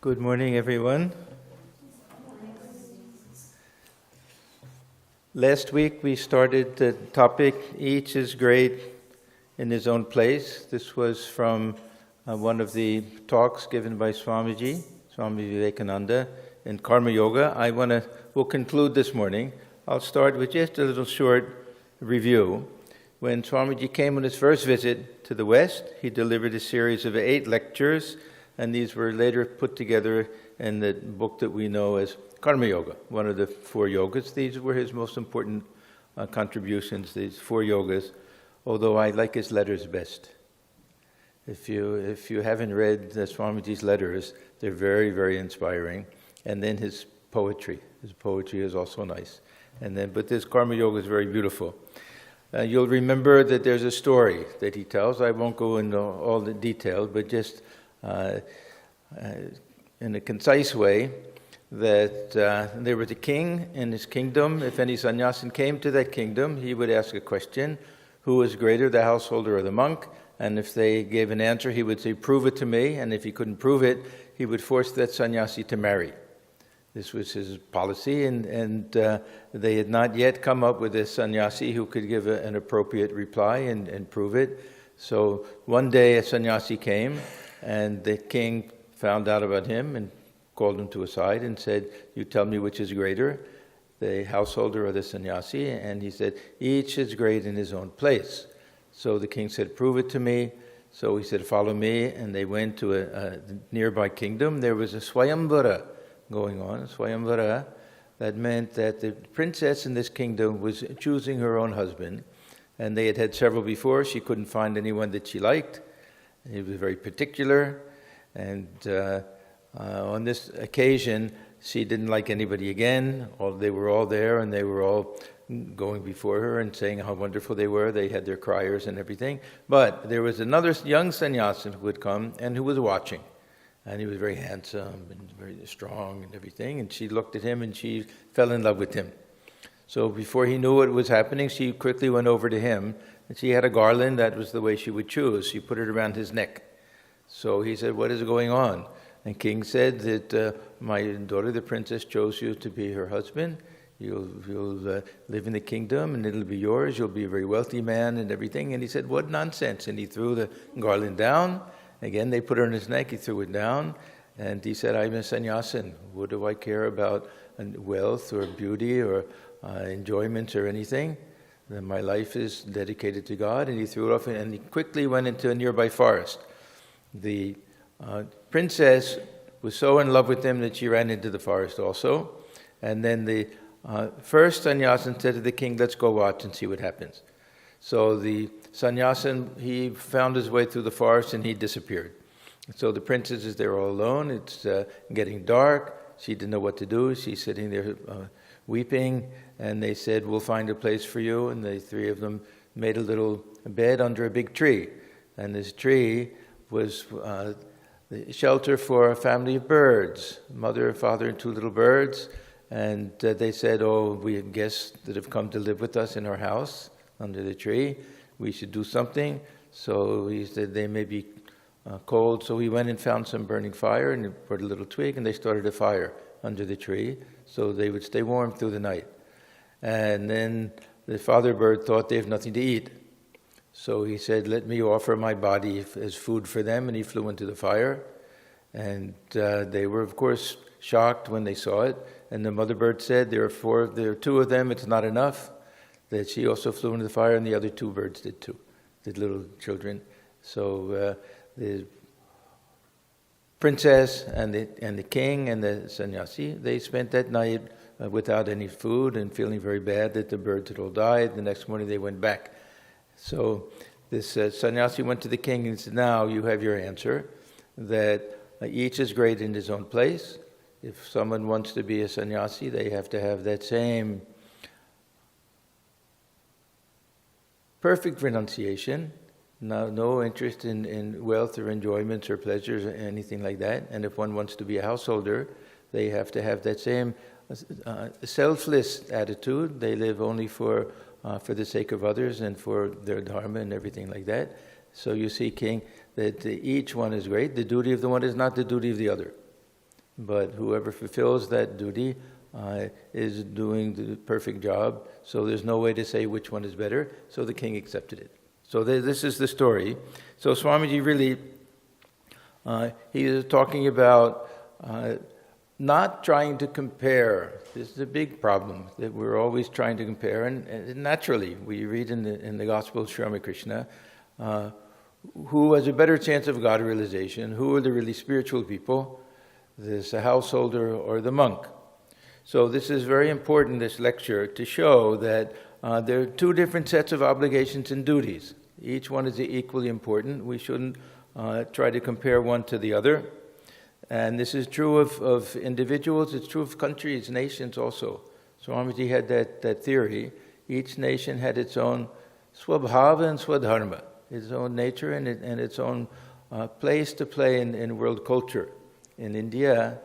Good morning, everyone. Last week we started the topic, each is great in his own place. This was from one of the talks given by Swamiji, Swami Vivekananda, in Karma Yoga. We'll conclude this morning. I'll start with just a little short review. When Swamiji came on his first visit to the West, he delivered a series of 8 lectures, and these were later put together in the book that we know as Karma Yoga, one of the 4 yogas. These were his most important contributions, these 4 yogas, although I like his letters best. If you haven't read Swamiji's letters, they're very, very inspiring. And then his poetry is also nice. But this Karma Yoga is very beautiful. You'll remember that there's a story that he tells. I won't go into all the details, but just in a concise way, that there was a king in his kingdom. If any sannyasin came to that kingdom, he would ask a question: who is greater, the householder or the monk? And if they gave an answer, he would say, prove it to me. And if he couldn't prove it, he would force that sannyasi to marry. This was his policy, and they had not yet come up with a sannyasi who could give an appropriate reply and prove it. So one day a sannyasi came, and the king found out about him and called him to a side and said, you tell me which is greater, the householder or the sannyasi? And he said, each is great in his own place. So the king said, prove it to me. So he said, follow me. And they went to a nearby kingdom. There was a Swayamvara going on. Swayamvara, that meant that the princess in this kingdom was choosing her own husband. And they had had several before. She couldn't find anyone that she liked. He was very particular. And on this occasion, she didn't like anybody again. They were all there, and they were all going before her and saying how wonderful they were. They had their criers and everything. But there was another young sannyasin who had come and who was watching. And he was very handsome and very strong and everything. And she looked at him and she fell in love with him. So before he knew what was happening, she quickly went over to him. And she had a garland. That was the way she would choose. She put it around his neck. So he said, what is going on? And king said that my daughter, the princess, chose you to be her husband. You'll live in the kingdom and it'll be yours. You'll be a very wealthy man and everything. And he said, what nonsense. And he threw the garland down. Again, they put her on his neck. He threw it down. And he said, I'm a sannyasin. What do I care about wealth or beauty or enjoyments or anything? My life is dedicated to God. And he threw it off and he quickly went into a nearby forest. The princess was so in love with him that she ran into the forest also. And then the first sannyasin said to the king, let's go watch and see what happens. So the sannyasin, he found his way through the forest and he disappeared. So the princess is there all alone. It's getting dark. She didn't know what to do. She's sitting there weeping. And they said, we'll find a place for you. And the 3 of them made a little bed under a big tree. And this tree was the shelter for a family of birds, mother, father, and 2 little birds. And they said, we have guests that have come to live with us in our house under the tree. We should do something. So he said they may be cold. So he went and found some burning fire and he brought a little twig and they started a fire under the tree so they would stay warm through the night. And then the father bird thought they have nothing to eat. So he said, let me offer my body as food for them. And he flew into the fire. And they were, of course, shocked when they saw it. And the mother bird said, there are 2 of them, it's not enough. That she also flew into the fire, and the other 2 birds did too, the little children. So the princess and the king and the sannyasi, they spent that night without any food and feeling very bad that the birds had all died. The next morning they went back. So this sannyasi went to the king and said, now you have your answer, that each is great in his own place. If someone wants to be a sannyasi, they have to have that same perfect renunciation, no interest in wealth or enjoyments or pleasures or anything like that. And if one wants to be a householder, they have to have that same selfless attitude. They live only for the sake of others and for their dharma and everything like that. So you see, King, that each one is great. The duty of the one is not the duty of the other. but whoever fulfills that duty is doing the perfect job, so there's no way to say which one is better, so the king accepted it. So this is the story. So Swamiji really, he is talking about not trying to compare. This is a big problem, that we're always trying to compare, and naturally, we read in the Gospel of Sri Ramakrishna, who has a better chance of God realization, who are the really spiritual people, the householder or the monk. So this is very important, this lecture, to show that there are two different sets of obligations and duties. Each one is equally important. We shouldn't try to compare one to the other. And this is true of individuals, it's true of countries, nations also. Swamiji had that theory. Each nation had its own swabhava and swadharma, its own nature and its own place to play in world culture. In India,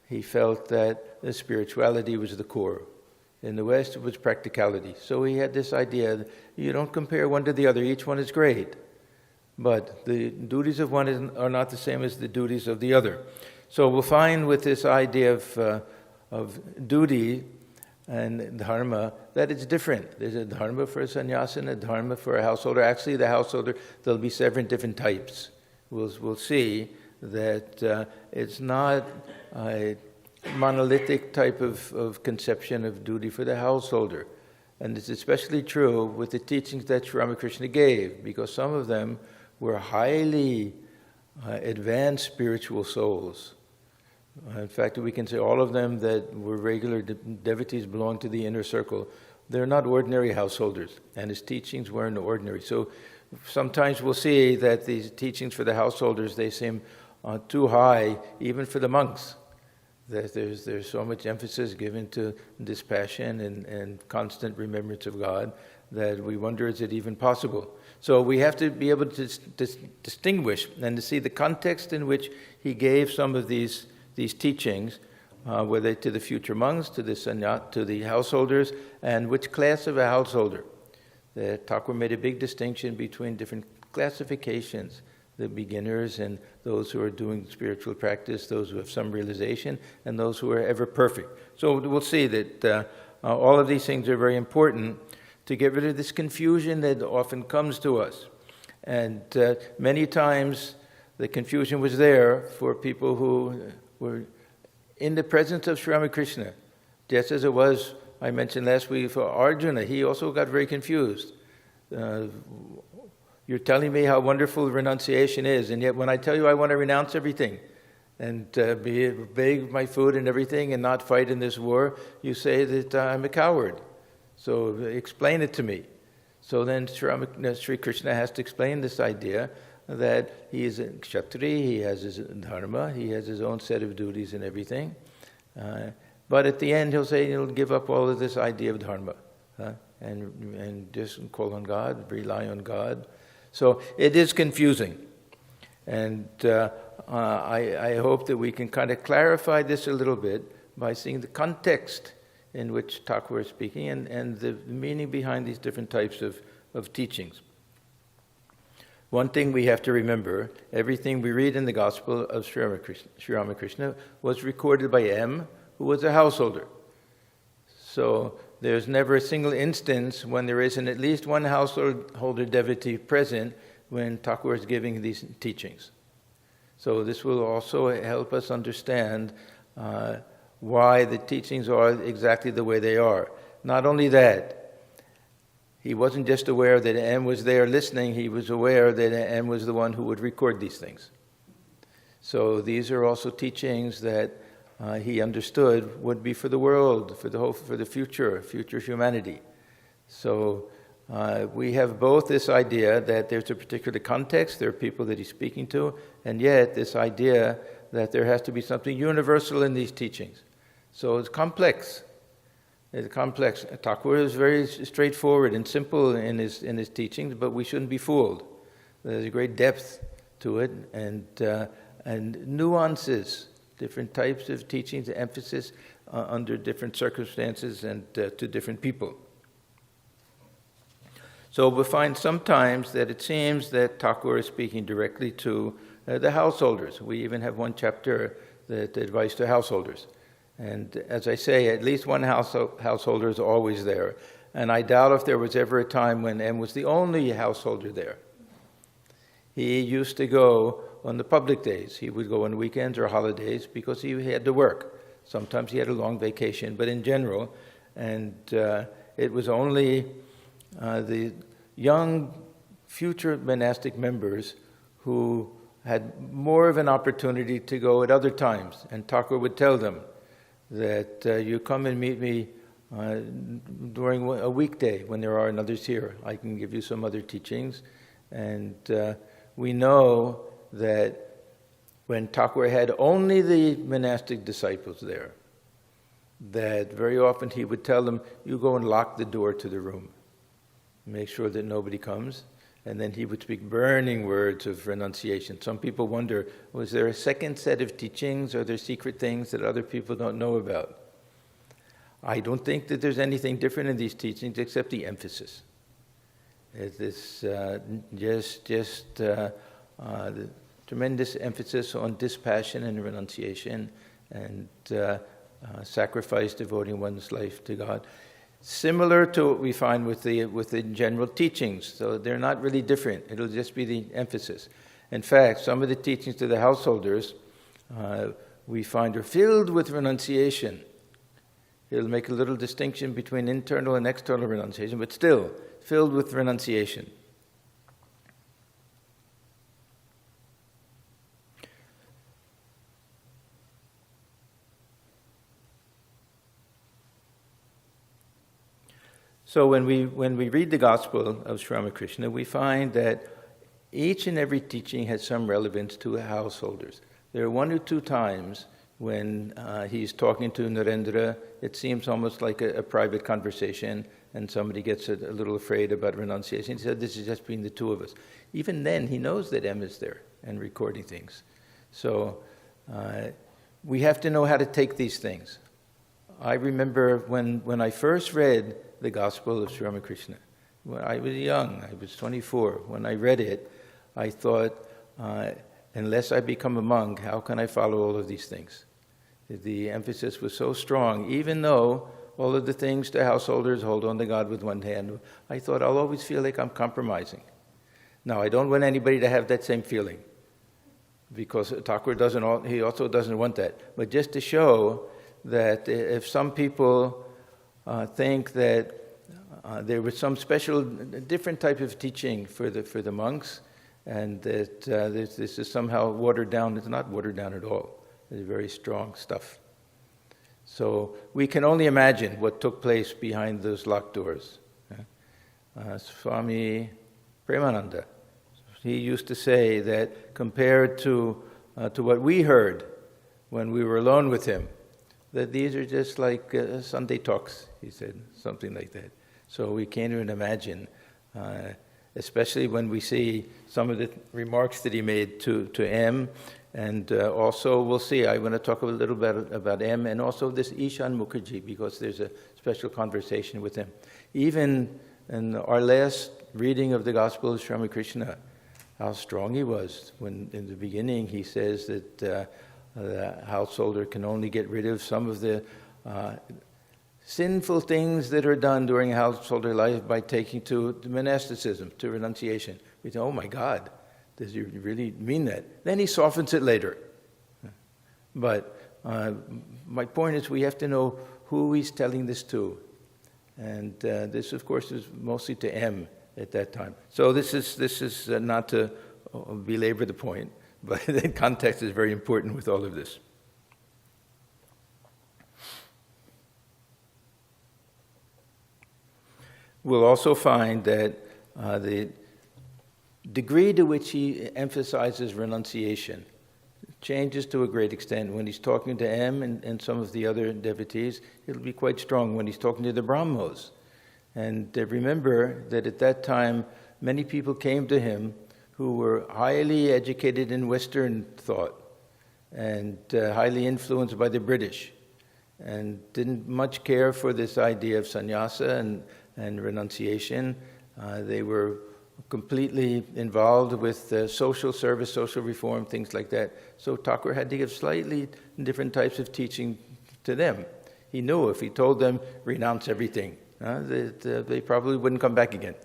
he felt that the spirituality was the core. In the West, it was practicality. So he had this idea that you don't compare one to the other, each one is great. But the duties of one are not the same as the duties of the other. So we'll find with this idea of duty and dharma that it's different. There's a dharma for a sannyasi and a dharma for a householder. Actually, the householder, there'll be 7 different types. We'll see that it's not a monolithic type of conception of duty for the householder. And it's especially true with the teachings that Sri Ramakrishna gave, because some of them were highly advanced spiritual souls. In fact, we can say all of them that were regular devotees belong to the inner circle. They're not ordinary householders, and his teachings weren't ordinary. So sometimes we'll see that these teachings for the householders, they seem too high, even for the monks. That there's so much emphasis given to dispassion and constant remembrance of God that we wonder, is it even possible? So we have to be able to distinguish and to see the context in which he gave some of these teachings, whether to the future monks, to the householders, and which class of a householder. The Thakur made a big distinction between different classifications, the beginners and those who are doing spiritual practice, those who have some realization, and those who are ever perfect. So we'll see that all of these things are very important to get rid of this confusion that often comes to us. And many times the confusion was there for people who were in the presence of Sri Ramakrishna. Just as it was, I mentioned last week, for Arjuna, he also got very confused. You're telling me how wonderful renunciation is, and yet when I tell you I want to renounce everything and beg my food and everything and not fight in this war, you say that I'm a coward. So explain it to me. So then Sri Krishna has to explain this idea that he is a kshatriya, he has his dharma, he has his own set of duties and everything. But at the end he'll say he'll give up all of this idea of dharma and just call on God, rely on God. So it is confusing. And I hope that we can kind of clarify this a little bit by seeing the context in which Thakur is speaking and the meaning behind these different types of teachings. One thing we have to remember, everything we read in the Gospel of Sri Ramakrishna was recorded by M, who was a householder. So there's never a single instance when there isn't at least one householder devotee present when Thakur is giving these teachings. So this will also help us understand why the teachings are exactly the way they are. Not only that, he wasn't just aware that M was there listening, he was aware that M was the one who would record these things. So these are also teachings that he understood would be for the world, for the future humanity. So we have both this idea that there's a particular context, there are people that he's speaking to, and yet this idea that there has to be something universal in these teachings. So it's complex. It's complex. Thakur is very straightforward and simple in his teachings, but we shouldn't be fooled. There's a great depth to it and nuances, different types of teachings, emphasis under different circumstances and to different people. So we'll find sometimes that it seems that Thakur is speaking directly to the householders. We even have one chapter that advice to householders. And as I say, at least one householder is always there. And I doubt if there was ever a time when M was the only householder there. He used to go on the public days. He would go on weekends or holidays because he had to work. Sometimes he had a long vacation, but in general, and it was only the young future monastic members who had more of an opportunity to go at other times. And Thakur would tell them that you come and meet me during a weekday when there are others here. I can give you some other teachings. And we know that when Thakur had only the monastic disciples there, that very often he would tell them, you go and lock the door to the room. Make sure that nobody comes. And then he would speak burning words of renunciation. Some people wonder, was there a second set of teachings? Are there secret things that other people don't know about? I don't think that there's anything different in these teachings except the emphasis. It is the tremendous emphasis on dispassion and renunciation and sacrifice, devoting one's life to God. Similar to what we find with the general teachings, so they're not really different. It'll just be the emphasis. In fact, some of the teachings to the householders we find are filled with renunciation. It'll make a little distinction between internal and external renunciation, but still filled with renunciation. So when we read the Gospel of Sri Ramakrishna, we find that each and every teaching has some relevance to householders. There are one or two times when he's talking to Narendra, it seems almost like a private conversation, and somebody gets a little afraid about renunciation. He said, this is just between the two of us. Even then, he knows that M is there and recording things. So we have to know how to take these things. I remember when I first read the Gospel of Sri Ramakrishna, when I was young, I was 24. When I read it, I thought, unless I become a monk, how can I follow all of these things? The emphasis was so strong, even though all of the things to householders, hold on to God with one hand, I thought I'll always feel like I'm compromising. Now, I don't want anybody to have that same feeling, because Thakur he also doesn't want that. But just to show that if some people think that there was some special, different type of teaching for the monks, and that this is somehow watered down. It's not watered down at all. It's very strong stuff. So we can only imagine what took place behind those locked doors. Swami Premananda, he used to say that compared to what we heard when we were alone with him, that these are just like Sunday talks, he said, something like that. So we can't even imagine, especially when we see some of the remarks that he made to M, and also we'll see, I want to talk a little bit about M, and also this Ishan Mukherjee, because there's a special conversation with him. Even in our last reading of the Gospel of Sri Ramakrishna, how strong he was, when in the beginning he says that the householder can only get rid of some of the sinful things that are done during householder life by taking to monasticism, to renunciation. We think, oh my God, does he really mean that? Then he softens it later. But my point is we have to know who he's telling this to. And this, of course, is mostly to M at that time. So this is not to belabor the point, but the context is very important with all of this. We'll also find that the degree to which he emphasizes renunciation changes to a great extent. When he's talking to M and some of the other devotees, it'll be quite strong when he's talking to the Brahmos. And remember that at that time, many people came to him who were highly educated in Western thought and highly influenced by the British, and didn't much care for this idea of sannyasa and renunciation. They were completely involved with social service, social reform, things like that. So Thakur had to give slightly different types of teaching to them. He knew if he told them, renounce everything, that they probably wouldn't come back again.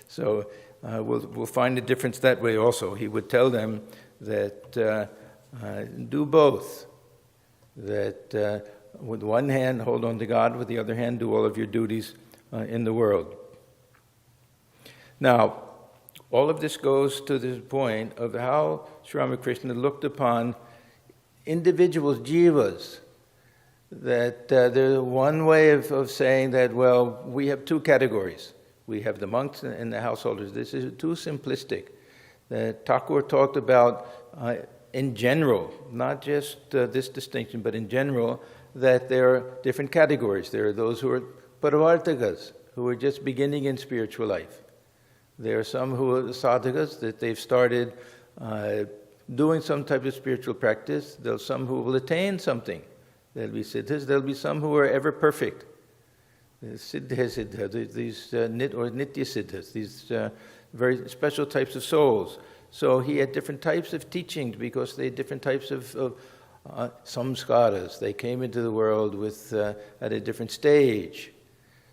So we'll find a difference that way also. He would tell them that do both. That with one hand, hold on to God, with the other hand, do all of your duties in the world. Now, all of this goes to the point of how Sri Ramakrishna looked upon individuals, jivas, that there's one way of saying that, well, we have two categories. We have the monks and the householders. This is too simplistic. That Thakur talked about in general, not just this distinction, but in general, that there are different categories. There are those who are paravartakas, who are just beginning in spiritual life. There are some who are sadhakas, that they've started doing some type of spiritual practice. There's some who will attain something. There'll be siddhas. There'll be some who are ever perfect. Siddha, these or nitya siddhas, these very special types of souls. So he had different types of teachings because they had different types of samskaras. They came into the world with at a different stage.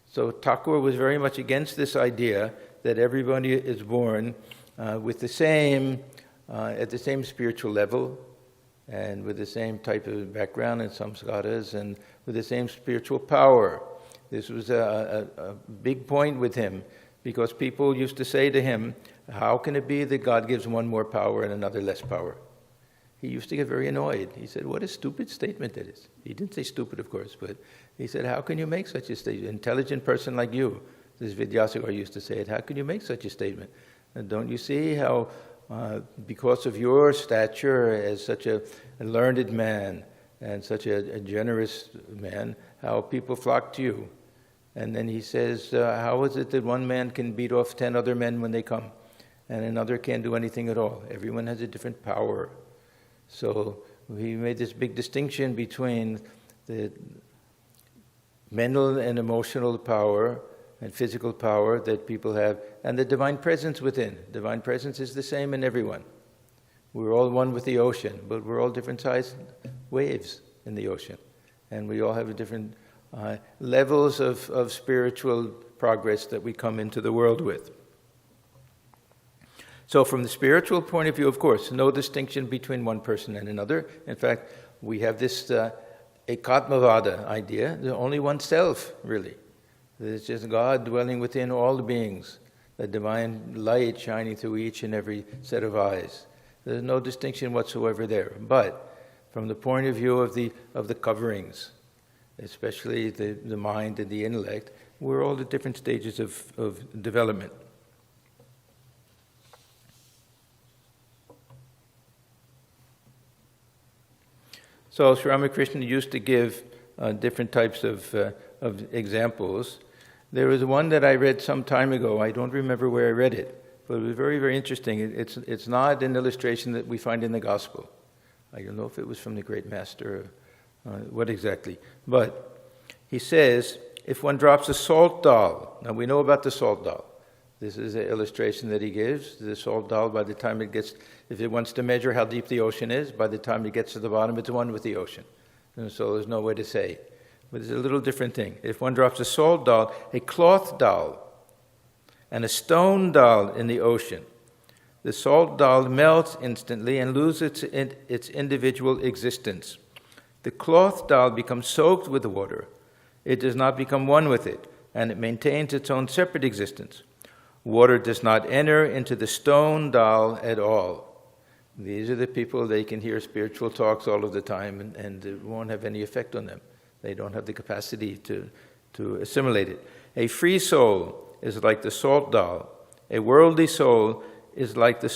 So Thakur was very much against this idea that everybody is born with the same, at the same spiritual level, and with the same type of background and samskaras, and with the same spiritual power. This was a big point with him, because people used to say to him, how can it be that God gives one more power and another less power? He used to get very annoyed. He said, what a stupid statement that is. He didn't say stupid, of course, but he said, how can you make such a statement? An intelligent person like you, this Vidyasagar used to say it, how can you make such a statement? And don't you see how, because of your stature as such a learned man and such a generous man, how people flock to you? And then he says, how is it that one man can beat off 10 other men when they come, and another can't do anything at all? Everyone has a different power. So he made this big distinction between the mental and emotional power and physical power that people have, and the divine presence within. Divine presence is the same in everyone. We're all one with the ocean, but we're all different sized waves in the ocean. And we all have different levels of spiritual progress that we come into the world with. So from the spiritual point of view, of course, no distinction between one person and another. In fact, we have this ekatmavada idea, there's only one self, really. There's just God dwelling within all the beings, the divine light shining through each and every set of eyes. There's no distinction whatsoever there. But from the point of view of the coverings, especially the mind and the intellect, we're all at different stages of development. So Sri Ramakrishna used to give different types of examples. There was one that I read some time ago. I don't remember where I read it, but it was very, very interesting. It's not an illustration that we find in the Gospel. I don't know if it was from the great master or what exactly. But he says, if one drops a salt dal, now we know about the salt dal. This is an illustration that he gives. The salt dal, by the time it gets, if it wants to measure how deep the ocean is, by the time it gets to the bottom, it's one with the ocean. And so there's no way to say. But it's a little different thing. If one drops a salt dal, a cloth dal, and a stone dal in the ocean, the salt dal melts instantly and loses its individual existence. The cloth dal becomes soaked with the water. It does not become one with it, and it maintains its own separate existence. Water does not enter into the stone dal at all. These are the people, they can hear spiritual talks all of the time, and it won't have any effect on them. They don't have the capacity to assimilate it. A free soul is like the salt dal. A worldly soul is like the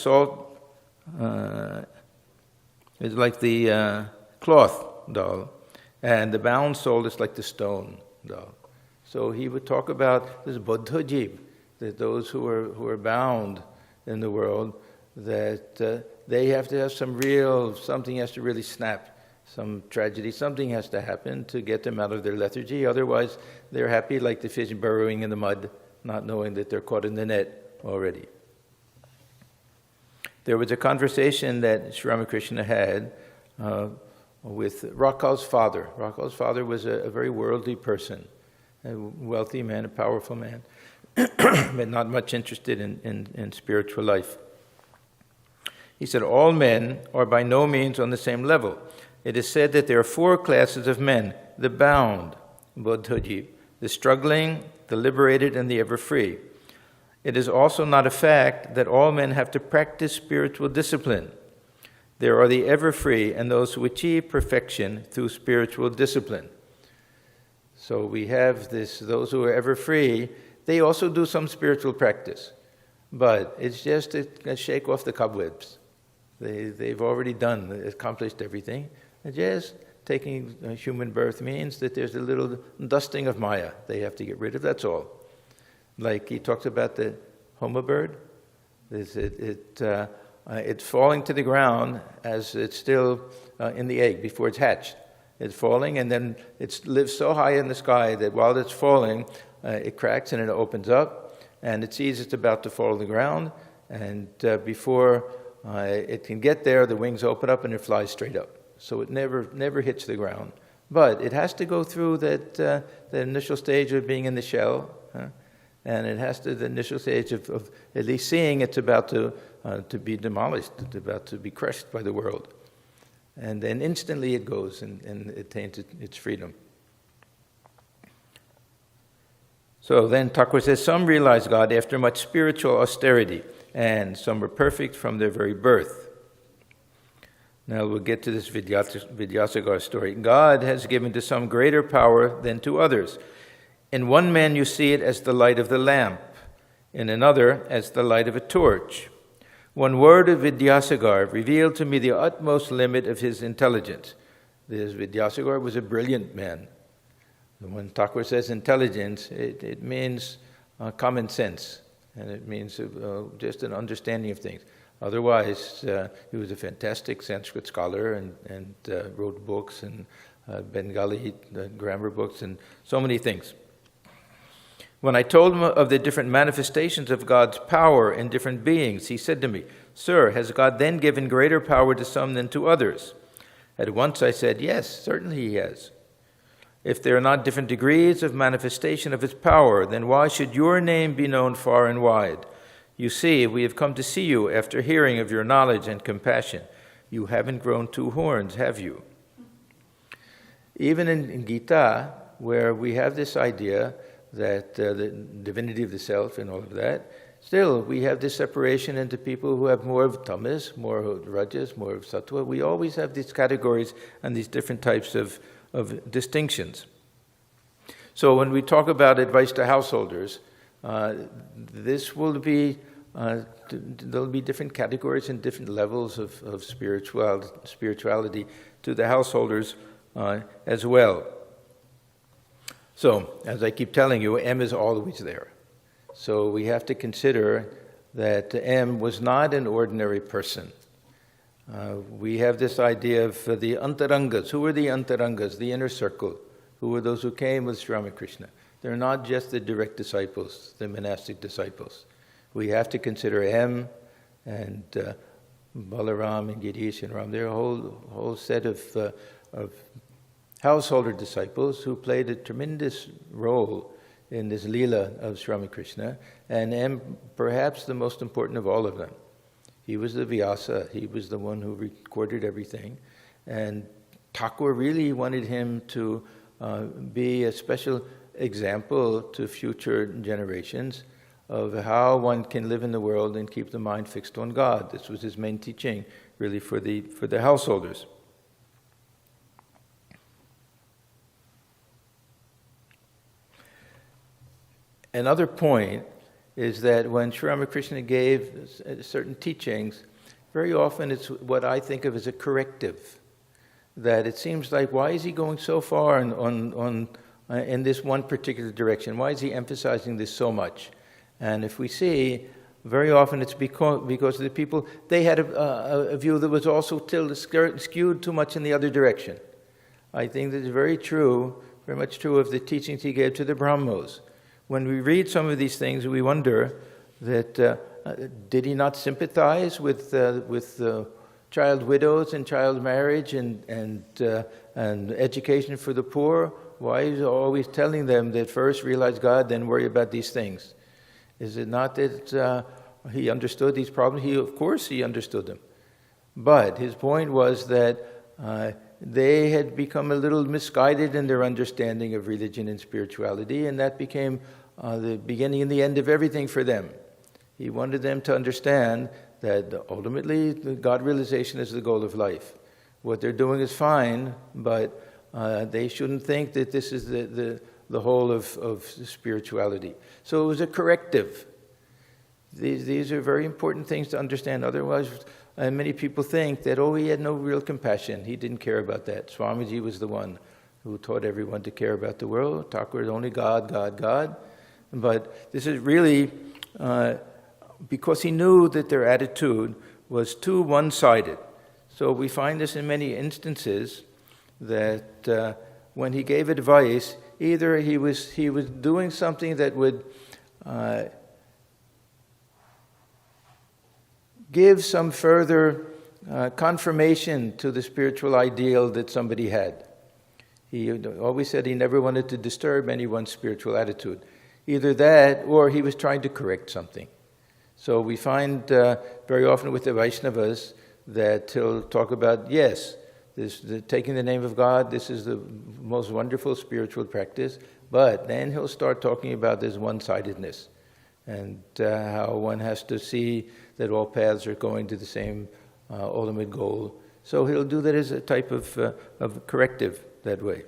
cloth dal, and the bound soul is like the stone dal. So he would talk about this buddha jib, that those who are bound in the world, that they have to have something has to really snap, some tragedy, something has to happen to get them out of their lethargy. Otherwise, they're happy like the fish burrowing in the mud, not knowing that they're caught in the net already. There was a conversation that Sri Ramakrishna had with Rakal's father. Rakal's father was a very worldly person, a wealthy man, a powerful man, but not much interested in spiritual life. He said, all men are by no means on the same level. It is said that there are 4 classes of men: the bound, bodhoji, the struggling, the liberated, and the ever-free. It is also not a fact that all men have to practice spiritual discipline. There are the ever-free and those who achieve perfection through spiritual discipline. So we have those who are ever-free, they also do some spiritual practice. But it's just to shake off the cobwebs. They've already accomplished everything. And just taking a human birth means that there's a little dusting of Maya they have to get rid of, that's all. Like he talks about the Homa bird. It's falling to the ground as it's still in the egg before it's hatched. It's falling, and then it lives so high in the sky that while it's falling, it cracks and it opens up, and it sees it's about to fall to the ground, and before it can get there, the wings open up and it flies straight up. So it never hits the ground. But it has to go through the initial stage of being in the shell, and it has to the initial stage of at least seeing it's about to be demolished, it's about to be crushed by the world. And then instantly it goes and it attains its freedom. So then Takuras says, some realize God after much spiritual austerity, and some were perfect from their very birth. Now we'll get to this Vidyasagar story. God has given to some greater power than to others. In one man you see it as the light of the lamp, in another as the light of a torch. One word of Vidyasagar revealed to me the utmost limit of his intelligence. This Vidyasagar was a brilliant man. And when Takuras says intelligence, it means common sense, and it means just an understanding of things. Otherwise, he was a fantastic Sanskrit scholar and wrote books and Bengali grammar books and so many things. When I told him of the different manifestations of God's power in different beings, he said to me, "Sir, has God then given greater power to some than to others?" At once I said, "Yes, certainly he has. If there are not different degrees of manifestation of his power, then why should your name be known far and wide? You see, we have come to see you after hearing of your knowledge and compassion. You haven't grown 2 horns, have you?" Even in Gita, where we have this idea that the divinity of the self and all of that, still we have this separation into people who have more of tamas, more of rajas, more of sattva. We always have these categories and these different types of distinctions. So when we talk about advice to householders, this will be, there'll be different categories and different levels of spirituality to the householders as well. So, as I keep telling you, M is always there. So we have to consider that M was not an ordinary person. We have this idea of the antarangas. Who were the antarangas, the inner circle? Who were those who came with Sri Ramakrishna? They're not just the direct disciples, the monastic disciples. We have to consider M and Balaram and Girish and Ram. They're a whole set of householder disciples who played a tremendous role in this Leela of Sri Ramakrishna, and M, perhaps the most important of all of them. He was the Vyasa, he was the one who recorded everything, and Thakur really wanted him to be a special example to future generations of how one can live in the world and keep the mind fixed on God. This was his main teaching, really, for the householders. Another point is that when Sri Ramakrishna gave certain teachings, very often it's what I think of as a corrective. That it seems like, why is he going so far in this one particular direction? Why is he emphasizing this so much? And if we see, very often it's because the people, they had a view that was also skewed too much in the other direction. I think that is very true, very much true of the teachings he gave to the Brahmos. When we read some of these things, we wonder that did he not sympathize with child widows and child marriage and education for the poor? Why is he always telling them that first realize God, then worry about these things? Is it not that he understood these problems? Of course he understood them. But his point was that they had become a little misguided in their understanding of religion and spirituality, and that became the beginning and the end of everything for them. He wanted them to understand that ultimately God realization is the goal of life. What they're doing is fine, but they shouldn't think that this is the whole of spirituality. So it was a corrective. These are very important things to understand. Otherwise, many people think that, he had no real compassion. He didn't care about that. Swamiji was the one who taught everyone to care about the world. Takuras only God, God, God. But this is really because he knew that their attitude was too one-sided. So we find this in many instances that when he gave advice, either he was doing something that would give some further confirmation to the spiritual ideal that somebody had. He always said he never wanted to disturb anyone's spiritual attitude. Either that, or he was trying to correct something. So we find very often with the Vaishnavas that he'll talk about, yes, taking the name of God, this is the most wonderful spiritual practice, but then he'll start talking about this one-sidedness and how one has to see that all paths are going to the same ultimate goal. So he'll do that as a type of corrective that way.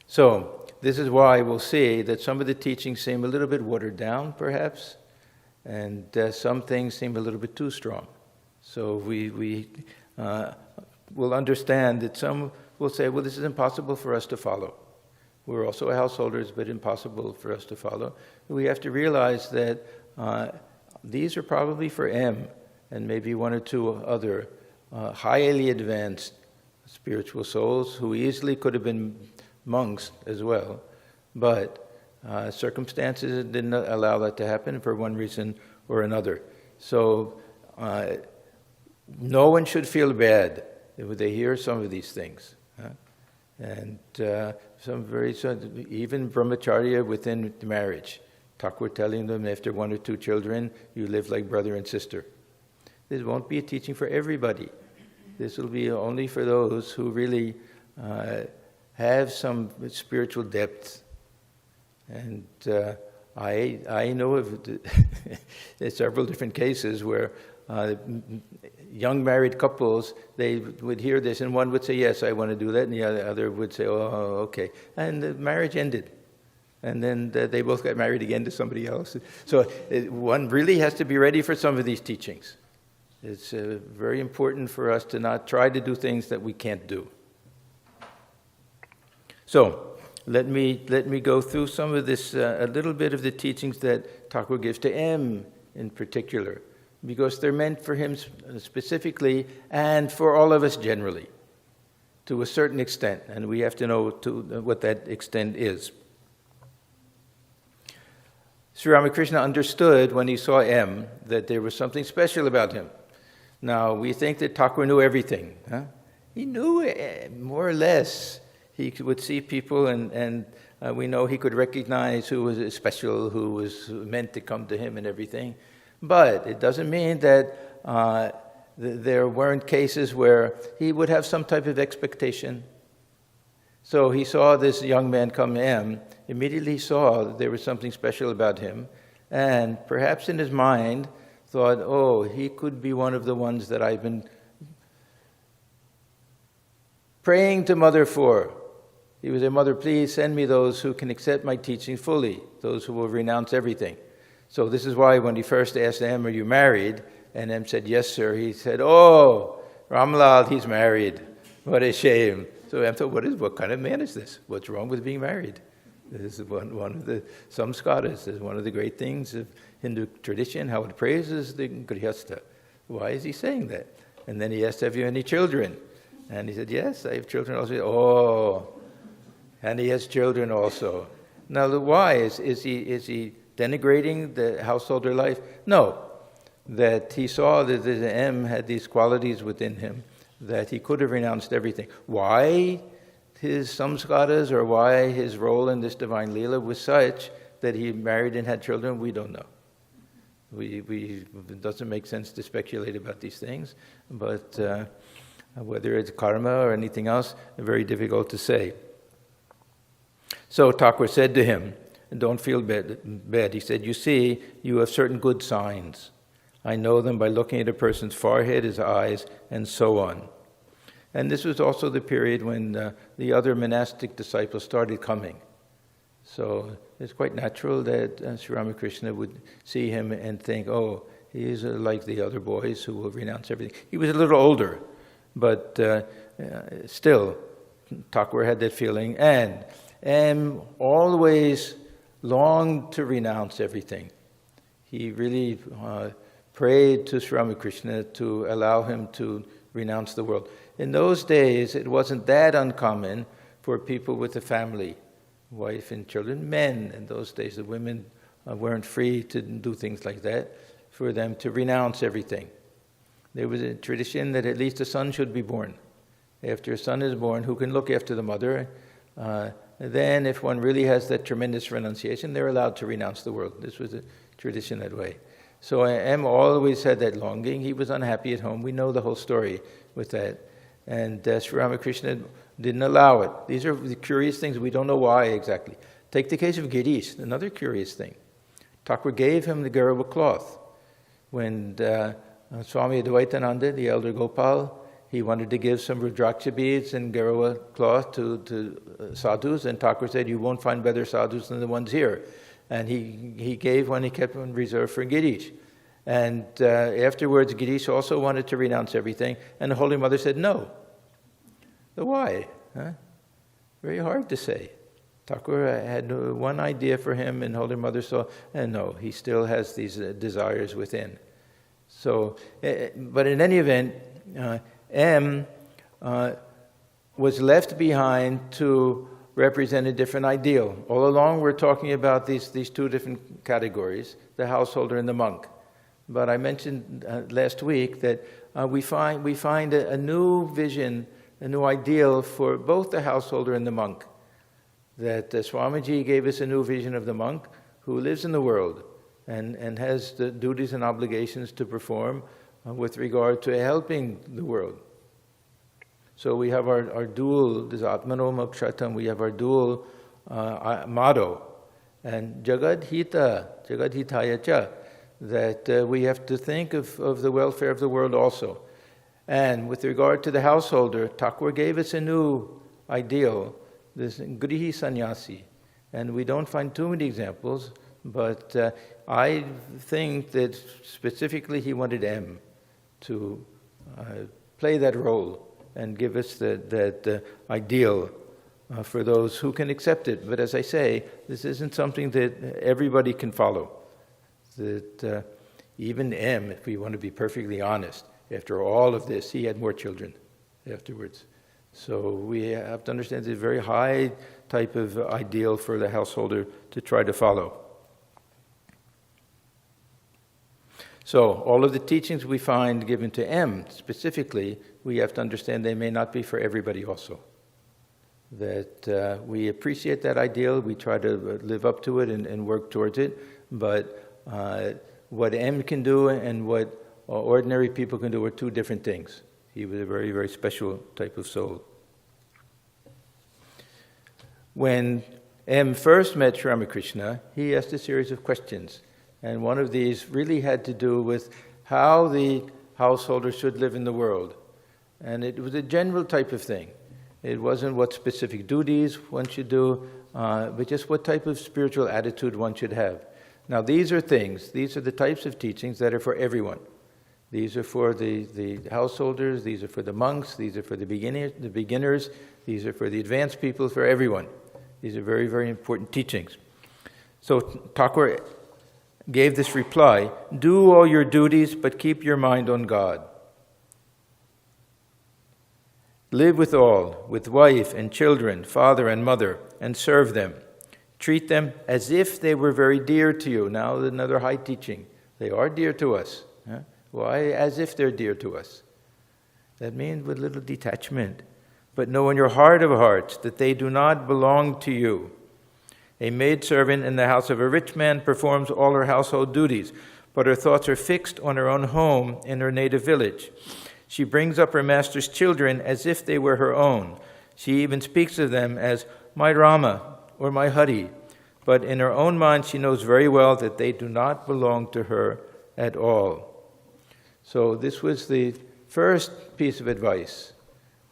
So this is why we'll see that some of the teachings seem a little bit watered down, perhaps, and some things seem a little bit too strong. So we will understand that some will say, well, this is impossible for us to follow. We're also householders, but impossible for us to follow. We have to realize that these are probably for M and maybe one or two other highly advanced spiritual souls who easily could have been monks as well, but circumstances didn't allow that to happen for one reason or another. So no one should feel bad if they hear some of these things. And even brahmacharya within marriage. Thakur telling them after one or two children, you live like brother and sister. This won't be a teaching for everybody. This will be only for those who really have some spiritual depth. And I know of several different cases where young married couples, they would hear this, and one would say, yes, I want to do that, and the other would say, oh, okay. And the marriage ended. And then they both got married again to somebody else. So one really has to be ready for some of these teachings. It's very important for us to not try to do things that we can't do. So let me go through some of this, a little bit of the teachings that Thakur gives to M in particular, because they're meant for him specifically and for all of us generally, to a certain extent, and we have to know what that extent is. Sri Ramakrishna understood when he saw M that there was something special about him. Now, we think that Thakur knew everything. Huh? He knew more or less. He would see people, and we know he could recognize who was special, who was meant to come to him and everything. But it doesn't mean that there weren't cases where he would have some type of expectation. So he saw this young man come M, immediately saw that there was something special about him, and perhaps in his mind thought, oh, he could be one of the ones that I've been praying to Mother for. He would say, Mother, please send me those who can accept my teaching fully, those who will renounce everything. So this is why when he first asked M, are you married? And M said, yes, sir. He said, oh, Ramlal, he's married. What a shame. So M thought, what kind of man is this? What's wrong with being married? This is one of the samskaras. This is one of the great things of Hindu tradition, how it praises the grihastha. Why is he saying that? And then he asked, have you any children? And he said, yes, I have children also. Oh, and he has children also. Now, why? Is he denigrating the householder life? No. That he saw that the M had these qualities within him, that he could have renounced everything. Why his samskaras, or why his role in this divine Leela was such that he married and had children, we don't know. It doesn't make sense to speculate about these things, but whether it's karma or anything else, very difficult to say. So Thakur said to him, don't feel bad. He said, you see, you have certain good signs. I know them by looking at a person's forehead, his eyes, and so on. And this was also the period when the other monastic disciples started coming. So it's quite natural that Sri Ramakrishna would see him and think, oh, he's like the other boys who will renounce everything. He was a little older, but still, Thakur had that feeling, and always longed to renounce everything. He really prayed to Sri Ramakrishna to allow him to renounce the world. In those days, it wasn't that uncommon for people with a family, wife and children, men. In those days, the women weren't free to do things like that, for them to renounce everything. There was a tradition that at least a son should be born. After a son is born, who can look after the mother, then if one really has that tremendous renunciation, they're allowed to renounce the world. This was a tradition that way. So M always had that longing. He was unhappy at home. We know the whole story with that. And Sri Ramakrishna didn't allow it. These are the curious things. We don't know why exactly. Take the case of Girish, another curious thing. Thakur gave him the Garawa cloth. When Swami Vivekananda, the elder Gopal, he wanted to give some Rudraksha beads and Garawa cloth to sadhus, and Thakur said, you won't find better sadhus than the ones here. And he gave one, he kept one reserved for Girish. And afterwards, Girish also wanted to renounce everything, and the Holy Mother said no. So why? Huh? Very hard to say. Thakur had one idea for him, and Holy Mother saw, and no, he still has these desires within. So, but in any event, M was left behind to represent a different ideal. All along we're talking about these two different categories, the householder and the monk. But I mentioned last week that we find a new vision, a new ideal for both the householder and the monk. That Swamiji gave us a new vision of the monk who lives in the world and has the duties and obligations to perform with regard to helping the world. So we have our dual, this Atmano Mokshatam, we have our dual motto, and Jagad Hitaya Cha, that we have to think of the welfare of the world also. And with regard to the householder, Thakur gave us a new ideal, this Grihi Sannyasi. And we don't find too many examples, but I think that specifically he wanted M to play that role and give us that ideal for those who can accept it. But as I say, this isn't something that everybody can follow. That even M, if we want to be perfectly honest, after all of this, he had more children afterwards. So we have to understand it's a very high type of ideal for the householder to try to follow. So all of the teachings we find given to M specifically, we have to understand they may not be for everybody also. That we appreciate that ideal, we try to live up to it and work towards it, but what M can do and what ordinary people can do are two different things. He was a very, very special type of soul. When M first met Sri Ramakrishna, he asked a series of questions. And one of these really had to do with how the householder should live in the world. And it was a general type of thing. It wasn't what specific duties one should do, but just what type of spiritual attitude one should have. Now these are the types of teachings that are for everyone. These are for the householders, these are for the monks, these are for the beginners, these are for the advanced people, for everyone. These are very, very important teachings. So Thakur gave this reply, do all your duties, but keep your mind on God. Live with all, with wife and children, father and mother, and serve them. Treat them as if they were very dear to you. Now another high teaching. They are dear to us. Huh? Why? As if they're dear to us. That means with little detachment. But know in your heart of hearts that they do not belong to you. A maidservant in the house of a rich man performs all her household duties, but her thoughts are fixed on her own home in her native village. She brings up her master's children as if they were her own. She even speaks of them as my Rama or my Hari, but in her own mind she knows very well that they do not belong to her at all. So this was the first piece of advice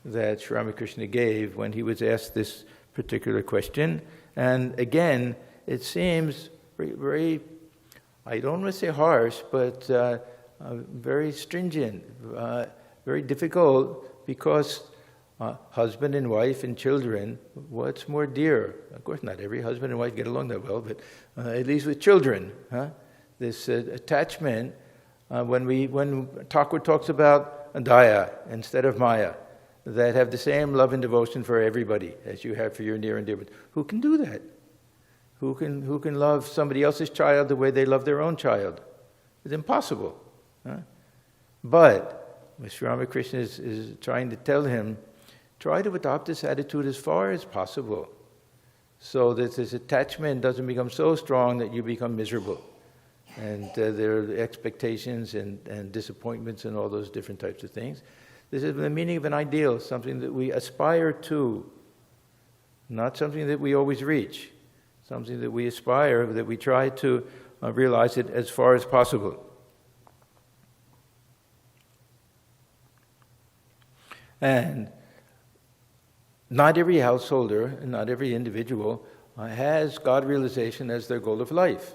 that Sri Ramakrishna gave when he was asked this particular question. And again, it seems very, I don't want to say harsh, but very stringent, very difficult, because husband and wife and children, what's more dear? Of course, not every husband and wife get along that well, but at least with children, this attachment. When Thakur talks about daya instead of maya, that have the same love and devotion for everybody as you have for your near and dear. But who can do that? Who can love somebody else's child the way they love their own child? It's impossible. But Sri Ramakrishna is trying to tell him, try to adopt this attitude as far as possible, so that this attachment doesn't become so strong that you become miserable. And there are expectations and disappointments and all those different types of things. This is the meaning of an ideal, something that we aspire to, not something that we always reach, something that we aspire, that we try to realize it as far as possible. And not every householder and not every individual has God realization as their goal of life.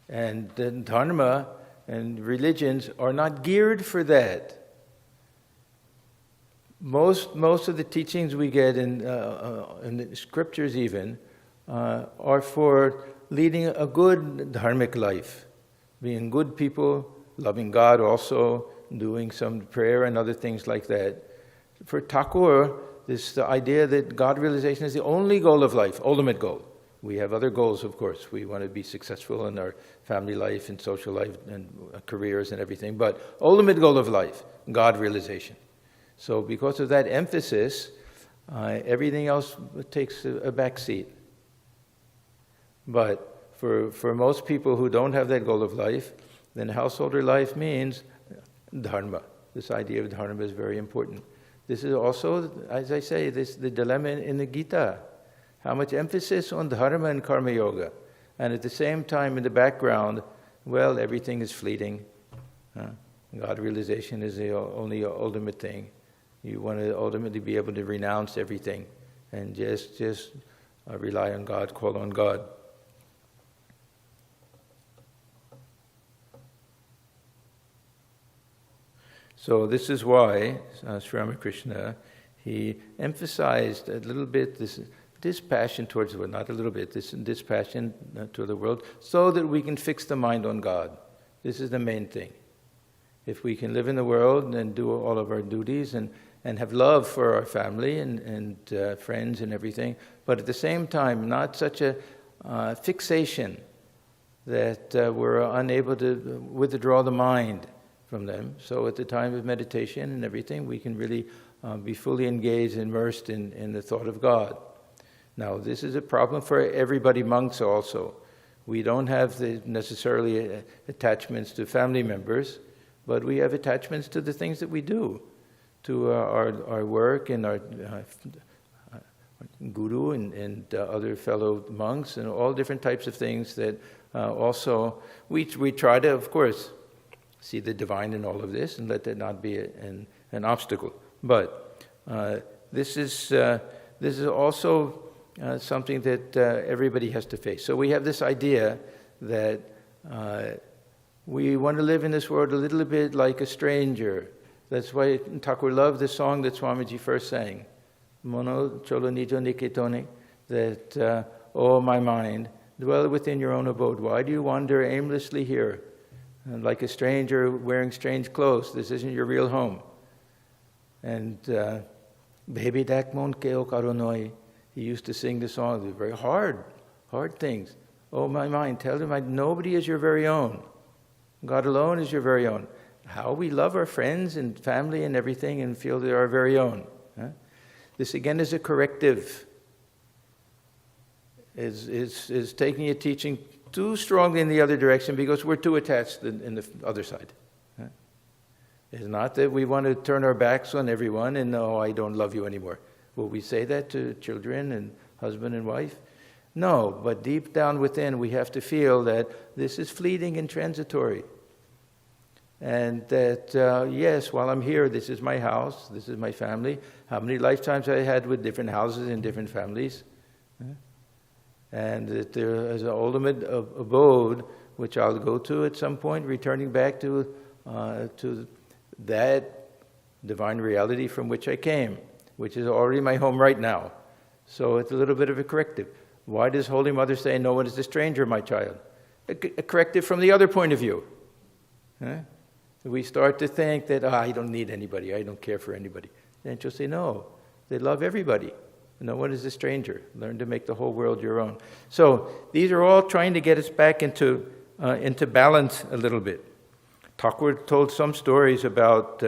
And dharma and religions are not geared for that. Most of the teachings we get in the scriptures even are for leading a good dharmic life, being good people, loving God also, doing some prayer and other things like that. For Thakur, the idea that God realization is the only goal of life, ultimate goal. We have other goals, of course. We want to be successful in our family life and social life and careers and everything, but ultimate goal of life, God realization. So because of that emphasis, everything else takes a back seat. But for most people who don't have that goal of life, then householder life means dharma. This idea of dharma is very important. This is also, as I say, the dilemma in the Gita. How much emphasis on dharma and karma yoga. And at the same time, in the background, well, everything is fleeting. God realization is the only ultimate thing. You want to ultimately be able to renounce everything and just rely on God, call on God. So this is why Sri Ramakrishna, he emphasized a little bit this passion towards the world, not a little bit, this passion to the world, so that we can fix the mind on God. This is the main thing. If we can live in the world and do all of our duties and have love for our family and friends and everything, but at the same time, not such a fixation that we're unable to withdraw the mind from them. So at the time of meditation and everything, we can really be fully engaged, immersed in the thought of God. Now, this is a problem for everybody, monks also. We don't have necessarily attachments to family members, but we have attachments to the things that we do, to our work and our guru and other fellow monks and all different types of things that also we try to, of course, see the divine in all of this and let that not be an obstacle. But this is also something that everybody has to face. So we have this idea that we want to live in this world a little bit like a stranger. That's why Thakur loved the song that Swamiji first sang, Mono Cholo Nijo Niketone, that, oh my mind, dwell within your own abode. Why do you wander aimlessly here? And like a stranger wearing strange clothes, this isn't your real home. And Baby Dakmon Keo Karonoi, he used to sing the song, a very hard hard things. Oh, my mind, tell them nobody is your very own. God alone is your very own. How we love our friends and family and everything and feel they're our very own. Huh? This again is a corrective. Is taking a teaching too strongly in the other direction because we're too attached in the other side. Huh? It's not that we want to turn our backs on everyone and, no, I don't love you anymore. Will we say that to children and husband and wife? No, but deep down within we have to feel that this is fleeting and transitory. And that, yes, while I'm here, this is my house, this is my family. How many lifetimes I had with different houses and different families? And that there is an ultimate abode, which I'll go to at some point, returning back to that divine reality from which I came, which is already my home right now. So it's a little bit of a corrective. Why does Holy Mother say, no one is a stranger, my child? A corrective from the other point of view. Huh? We start to think that, I don't need anybody, I don't care for anybody. Then she'll say, no, they love everybody. No one is a stranger. Learn to make the whole world your own. So these are all trying to get us back into balance a little bit. Thakur told some stories about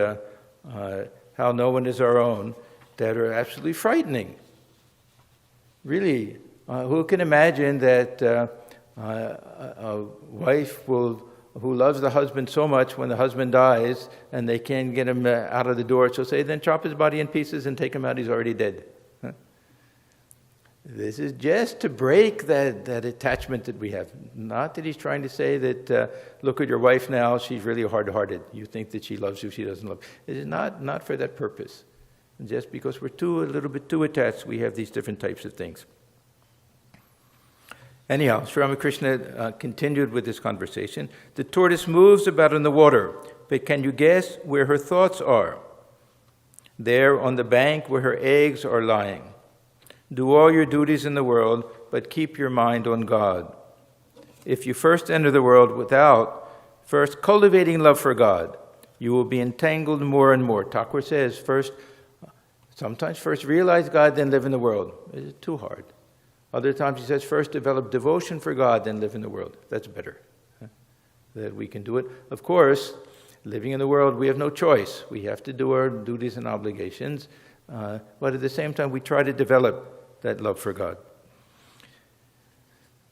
how no one is our own that are absolutely frightening. Really, who can imagine that a wife who loves the husband so much when the husband dies and they can't get him out of the door, she'll say, then chop his body in pieces and take him out, he's already dead. Huh? This is just to break that attachment that we have. Not that he's trying to say that, look at your wife now, she's really hard-hearted. You think that she loves you, she doesn't love you. It is not for that purpose. And just because we're a little bit too attached, we have these different types of things. Anyhow, Sri Ramakrishna continued with this conversation. The tortoise moves about in the water, but can you guess where her thoughts are? There on the bank where her eggs are lying. Do all your duties in the world, but keep your mind on God. If you first enter the world without first cultivating love for God, you will be entangled more and more. Thakur says, sometimes first realize God, then live in the world. It's too hard. Other times he says, first develop devotion for God, then live in the world. That's better, that we can do it. Of course, living in the world, we have no choice. We have to do our duties and obligations. But at the same time, we try to develop that love for God.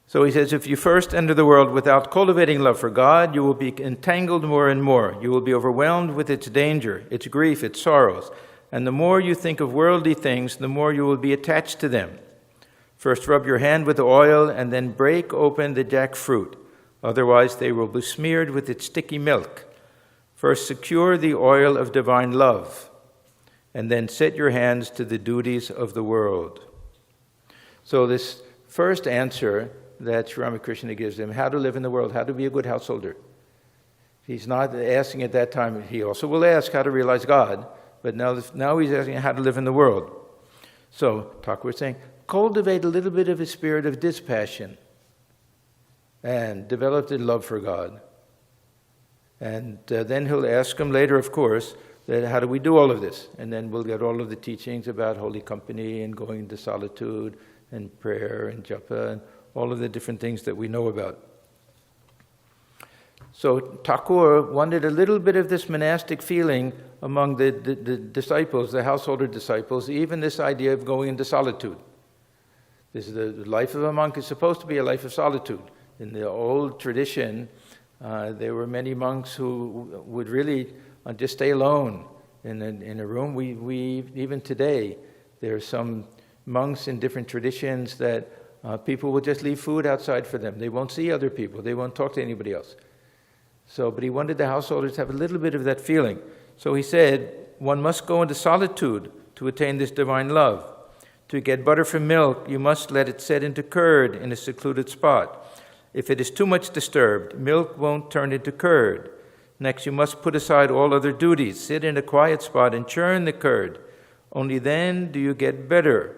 So he says, if you first enter the world without cultivating love for God, you will be entangled more and more. You will be overwhelmed with its danger, its grief, its sorrows. And the more you think of worldly things, the more you will be attached to them. First rub your hand with the oil and then break open the jackfruit. Otherwise they will be smeared with its sticky milk. First secure the oil of divine love, and then set your hands to the duties of the world. So this first answer that Sri Ramakrishna gives them, how to live in the world, how to be a good householder. He's not asking at that time, he also will ask how to realize God, but now he's asking how to live in the world. So Thakur was saying, cultivate a little bit of a spirit of dispassion and develop the love for God. And then he'll ask him later, of course, that how do we do all of this? And then we'll get all of the teachings about holy company and going into solitude and prayer and japa and all of the different things that we know about. So Thakur wanted a little bit of this monastic feeling among the disciples, the householder disciples, even this idea of going into solitude. This is the life of a monk is supposed to be a life of solitude. In the old tradition, there were many monks who would really just stay alone in a room. We even today, there are some monks in different traditions that people will just leave food outside for them. They won't see other people. They won't talk to anybody else. But he wanted the householders to have a little bit of that feeling. So he said, one must go into solitude to attain this divine love. To get butter from milk, you must let it set into curd in a secluded spot. If it is too much disturbed, milk won't turn into curd. Next, you must put aside all other duties. Sit in a quiet spot and churn the curd. Only then do you get better.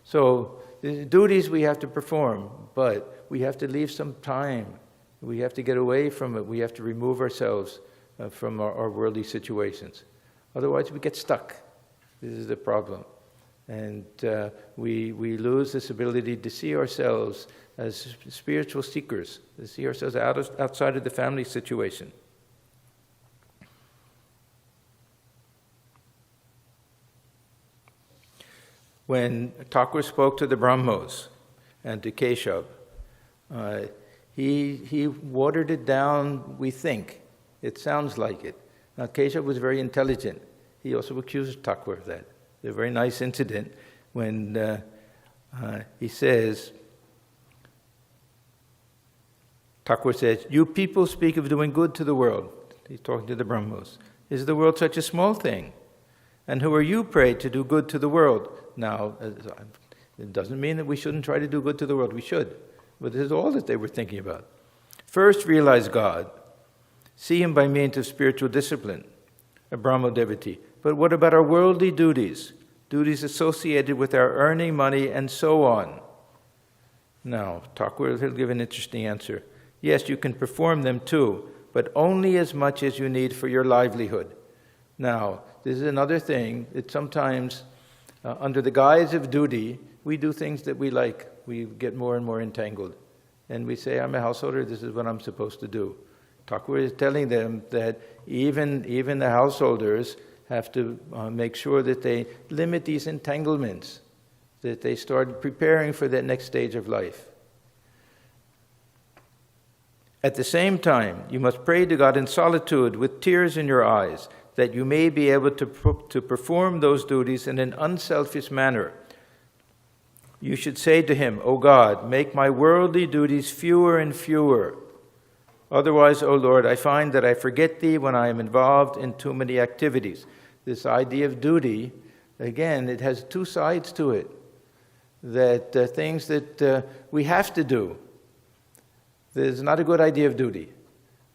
So, the duties we have to perform, but we have to leave some time. We have to get away from it. We have to remove ourselves from our worldly situations. Otherwise, we get stuck. This is the problem. And we lose this ability to see ourselves as spiritual seekers, to see ourselves outside of the family situation. When Thakur spoke to the Brahmos and to Keshav, he watered it down, we think. It sounds like it. Now, Keshav was very intelligent. He also accused Thakur of that. It's a very nice incident when he says, Thakur says, "You people speak of doing good to the world." He's talking to the Brahmos. "Is the world such a small thing? And who are you, pray, to do good to the world?" Now, it doesn't mean that we shouldn't try to do good to the world. We should. But this is all that they were thinking about. First, realize God. See Him by means of spiritual discipline, a Brahmo devotee. But what about our worldly duties? Duties associated with our earning money and so on. Now, Thakur will give an interesting answer. Yes, you can perform them too, but only as much as you need for your livelihood. Now, this is another thing that sometimes, under the guise of duty, we do things that we like. We get more and more entangled. And we say, I'm a householder, this is what I'm supposed to do. Thakur is telling them that even the householders have to make sure that they limit these entanglements, that they start preparing for that next stage of life. At the same time, you must pray to God in solitude with tears in your eyes, that you may be able to perform those duties in an unselfish manner. You should say to Him, O God, make my worldly duties fewer and fewer. Otherwise, O Lord, I find that I forget Thee when I am involved in too many activities. This idea of duty, again, it has two sides to it. That things that we have to do, there's not a good idea of duty.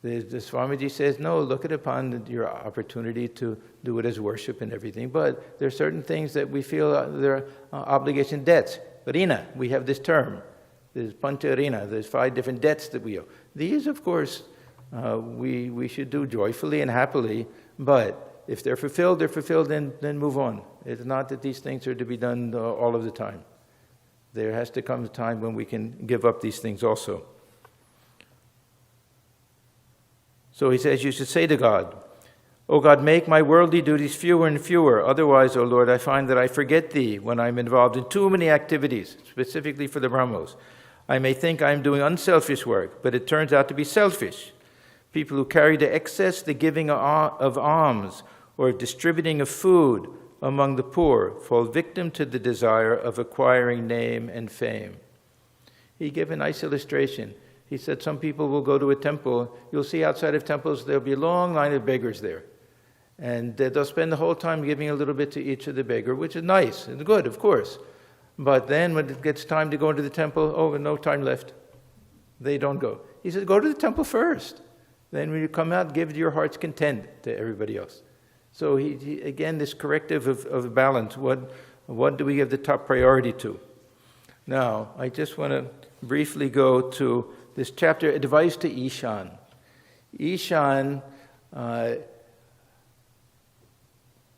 The Swamiji says, no, look it upon your opportunity to do it as worship and everything. But there are certain things that we feel there are obligation debts. Rina, we have this term. There's pancha rina. There's 5 different debts that we owe. These, of course, we should do joyfully and happily. But if they're fulfilled, then move on. It's not that these things are to be done all of the time. There has to come a time when we can give up these things also. So he says, you should say to God, O God, make my worldly duties fewer and fewer. Otherwise, O Lord, I find that I forget Thee when I'm involved in too many activities, specifically for the Brahmos. I may think I'm doing unselfish work, but it turns out to be selfish. People who carry to excess the giving of alms or distributing of food among the poor fall victim to the desire of acquiring name and fame. He gave a nice illustration. He said some people will go to a temple. You'll see outside of temples there'll be a long line of beggars there. And they'll spend the whole time giving a little bit to each of the beggar, which is nice and good, of course. But then when it gets time to go into the temple, no time left. They don't go. He said, go to the temple first. Then when you come out, give your heart's content to everybody else. So he again, this corrective of balance. What do we give the top priority to? Now, I just want to briefly go to this chapter, Advice to Ishan. Ishan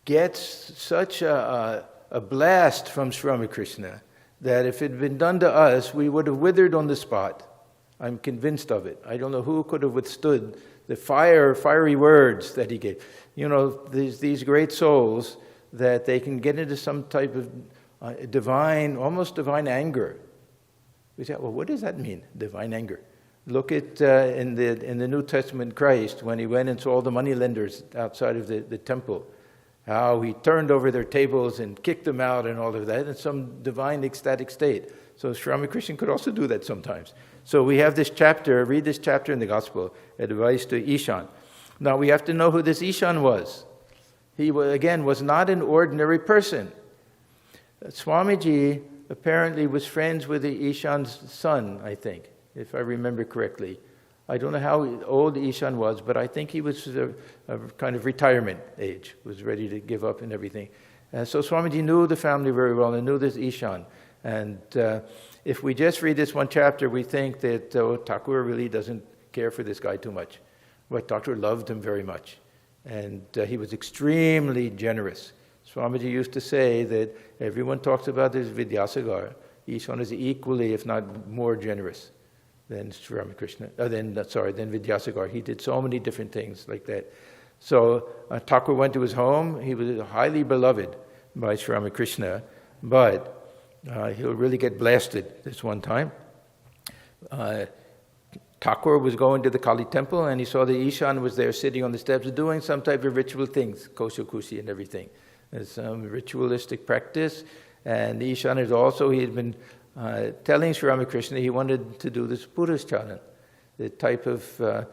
gets such a blast from Sri Ramakrishna that if it had been done to us, we would have withered on the spot. I'm convinced of it. I don't know who could have withstood the fiery words that he gave. You know, these great souls, that they can get into some type of almost divine anger. We say, well, what does that mean, divine anger? Look at in the New Testament Christ, when he went and saw all the moneylenders outside of the temple, how he turned over their tables and kicked them out and all of that in some divine ecstatic state. So Sri Ramakrishna could also do that sometimes. So we have this chapter, read this chapter in the Gospel, Advice to Ishan. Now we have to know who this Ishan was. He, again, was not an ordinary person. Swamiji apparently was friends with the Ishan's son, I think, if I remember correctly. I don't know how old Ishan was, but I think he was a kind of retirement age, was ready to give up and everything. So Swamiji knew the family very well and knew this Ishan. And if we just read this one chapter, we think that Takur really doesn't care for this guy too much. But Takur loved him very much. And he was extremely generous. Swamiji used to say that everyone talks about this Vidyasagar. Ishan is equally, if not more generous than Sri Ramakrishna, than Vidyasagar. He did so many different things like that. So Thakur went to his home. He was highly beloved by Sri Ramakrishna, but he'll really get blasted this one time. Thakur was going to the Kali temple and he saw that Ishan was there sitting on the steps doing some type of ritual things, kosha kushi and everything. There's some ritualistic practice. And Ishan is also, he had been telling Sri Ramakrishna he wanted to do this Puruscharan, the type of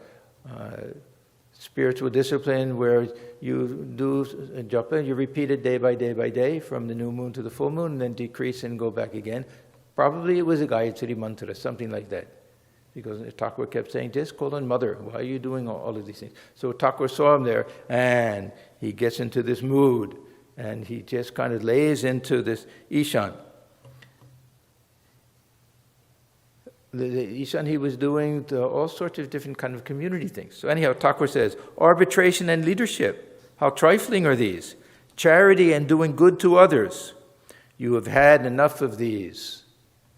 spiritual discipline where you do japa, you repeat it day by day by day from the new moon to the full moon and then decrease and go back again. Probably it was a Gayatri mantra, something like that. Because Thakur kept saying, just call on mother, why are you doing all of these things? So Thakur saw him there and he gets into this mood and he just kind of lays into this Ishan. The Ishan, he was doing all sorts of different kind of community things. So anyhow, Thakur says, arbitration and leadership, how trifling are these? Charity and doing good to others, you have had enough of these.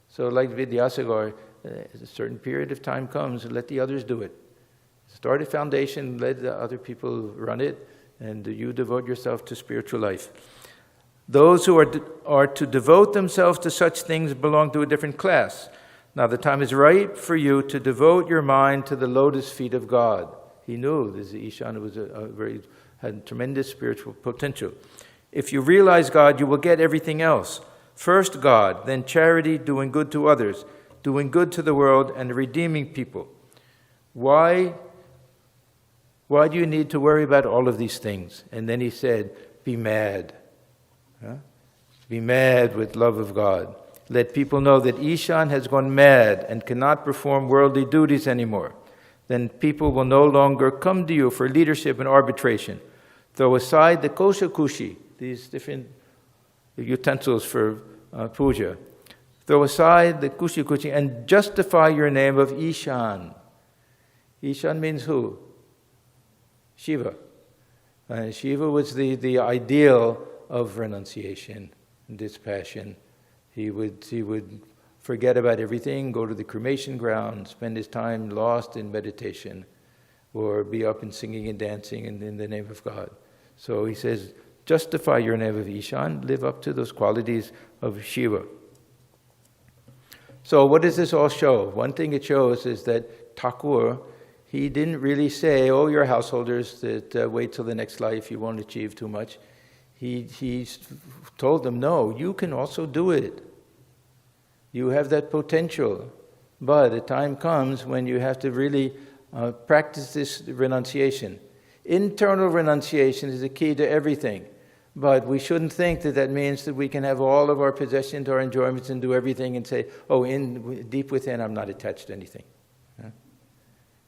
So like Vidyasagar, a certain period of time comes, let the others do it. Start a foundation, let the other people run it, and you devote yourself to spiritual life. Those who are to devote themselves to such things belong to a different class. Now the time is right for you to devote your mind to the lotus feet of God. He knew this Ishan was had tremendous spiritual potential. If you realize God, you will get everything else. First God, then charity, doing good to others, doing good to the world, and redeeming people. Why do you need to worry about all of these things? And then he said, be mad. Be mad with love of God. Let people know that Ishan has gone mad and cannot perform worldly duties anymore. Then people will no longer come to you for leadership and arbitration. Throw aside the kosha kushi, these different utensils for puja. Throw aside the kushi kushi and justify your name of Ishan. Ishan means who? Shiva. Shiva was the ideal of renunciation and dispassion. He would forget about everything, go to the cremation ground, spend his time lost in meditation, or be up and singing and dancing in the name of God. So he says, justify your name of Ishan, live up to those qualities of Shiva. So what does this all show? One thing it shows is that Thakur, he didn't really say, oh, you're householders, that wait till the next life, you won't achieve too much. He told them, no, you can also do it. You have that potential. But the time comes when you have to really practice this renunciation. Internal renunciation is the key to everything. But we shouldn't think that that means that we can have all of our possessions, our enjoyments, and do everything and say, oh, deep within, I'm not attached to anything.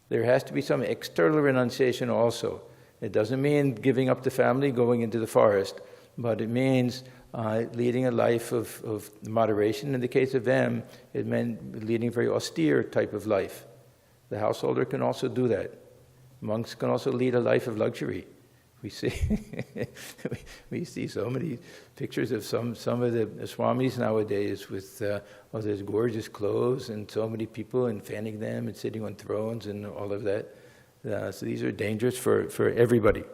There has to be some external renunciation also. It doesn't mean giving up the family, going into the forest, but it means leading a life of moderation. In the case of them, it meant leading a very austere type of life. The householder can also do that. Monks can also lead a life of luxury. We see so many pictures of some of the swamis nowadays with all those gorgeous clothes and so many people and fanning them and sitting on thrones and all of that. So these are dangerous for everybody.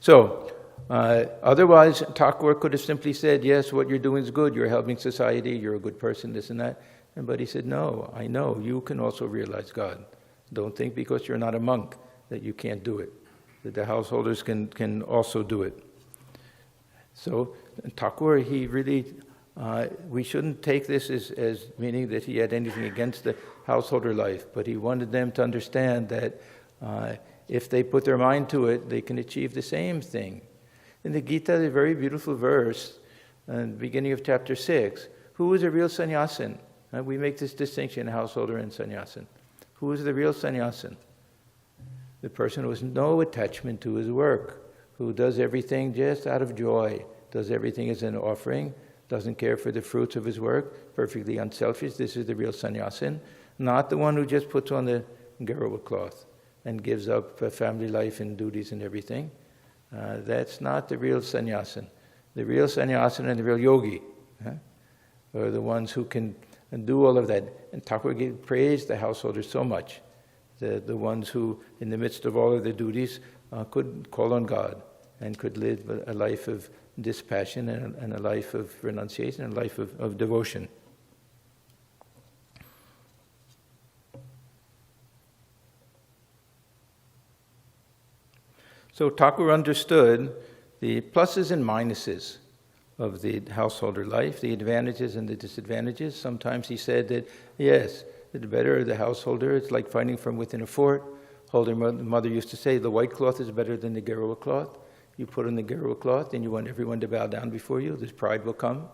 So otherwise, Thakur could have simply said, yes, what you're doing is good, you're helping society, you're a good person, this and that. But he said, no, I know, you can also realize God. Don't think because you're not a monk that you can't do it, that the householders can also do it. So Thakur, he really, we shouldn't take this as meaning that he had anything against the householder life, but he wanted them to understand that if they put their mind to it, they can achieve the same thing. In the Gita, there's a very beautiful verse, in the beginning of chapter 6, who is a real sannyasin? We make this distinction, householder and sannyasin. Who is the real sannyasin? The person who has no attachment to his work, who does everything just out of joy, does everything as an offering, doesn't care for the fruits of his work, perfectly unselfish. This is the real sannyasin, not the one who just puts on the Garawa cloth and gives up family life and duties and everything. That's not the real sannyasin. The real sannyasin and the real yogi are the ones who can do all of that. And Thakur praised the householders so much, the ones who, in the midst of all of their duties, could call on God and could live a life of dispassion and a life of renunciation and a life of devotion. So Thakur understood the pluses and minuses of the householder life, the advantages and the disadvantages. Sometimes he said that, yes, the better the householder, it's like fighting from within a fort. Holder mother used to say, the white cloth is better than the Geruva cloth. You put on the Geruva cloth and you want everyone to bow down before you. This pride will come.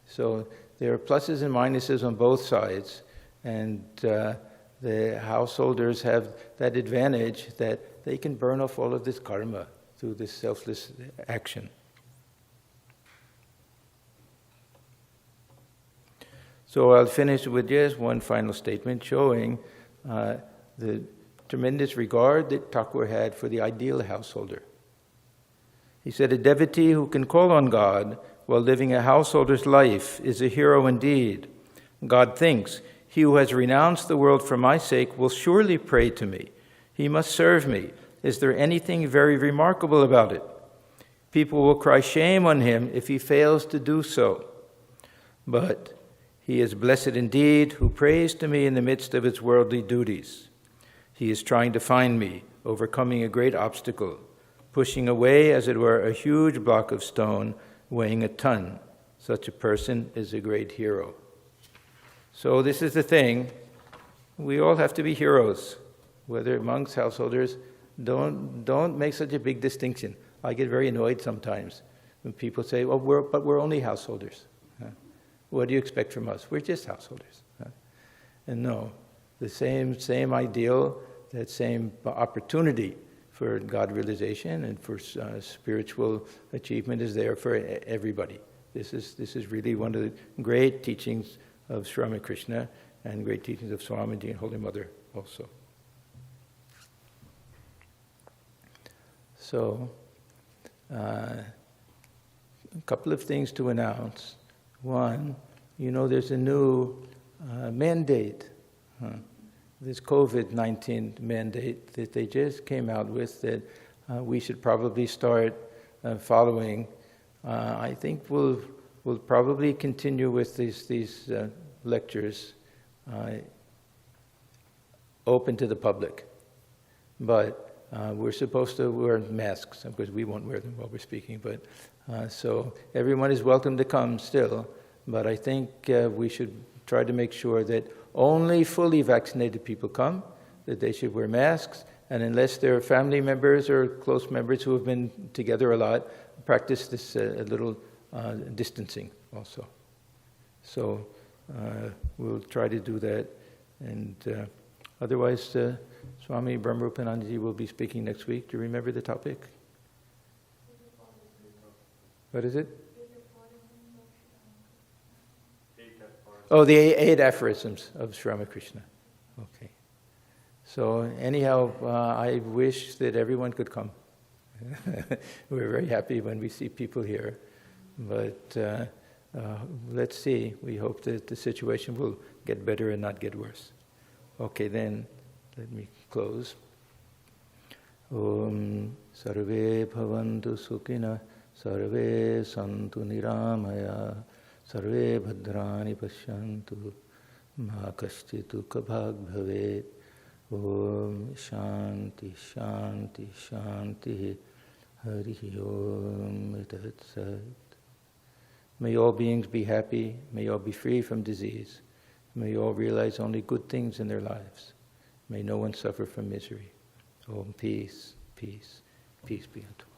So there are pluses and minuses on both sides. And the householders have that advantage that they can burn off all of this karma through this selfless action. So I'll finish with just one final statement showing the tremendous regard that Thakur had for the ideal householder. He said, a devotee who can call on God while living a householder's life is a hero indeed. God thinks, he who has renounced the world for my sake will surely pray to me. He must serve me. Is there anything very remarkable about it? People will cry shame on him if he fails to do so. But he is blessed indeed who prays to me in the midst of his worldly duties. He is trying to find me, overcoming a great obstacle, pushing away, as it were, a huge block of stone weighing a ton. Such a person is a great hero. So this is the thing. We all have to be heroes, whether monks, householders. Don't make such a big distinction. I get very annoyed sometimes when people say, "Oh, we're only householders. What do you expect from us? We're just householders." And no, the same ideal, that same opportunity for God realization and for spiritual achievement is there for everybody. This is really one of the great teachings of Sri Ramakrishna and great teachings of Swamiji and Holy Mother also. So, a couple of things to announce. One, there's a new mandate, this COVID-19 mandate that they just came out with that we should probably start following. I think we'll probably continue with these lectures open to the public. But we're supposed to wear masks. Of course, we won't wear them while we're speaking, but so everyone is welcome to come still. But I think we should try to make sure that only fully vaccinated people come, that they should wear masks, and unless they're family members or close members who have been together a lot, practice this a little distancing also. So we'll try to do that. And otherwise, Swami Brahmarupanandaji will be speaking next week. Do you remember the topic? What is it? Oh, the 8 aphorisms of Sri Ramakrishna. Okay. So anyhow, I wish that everyone could come. We're very happy when we see people here. But let's see. We hope that the situation will get better and not get worse. Okay, then let me close. Om Sarve Bhavantu Sukhina Sarve Santu Niramaya Sarve Bhadrani Pashyantu Ma Kashchitu Kabhag Bhavet. Om Shanti Shanti Shanti Hari Om Tat Sat. May all beings be happy. May all be free from disease. May all realize only good things in their lives. May no one suffer from misery. Om peace, peace, peace be unto all.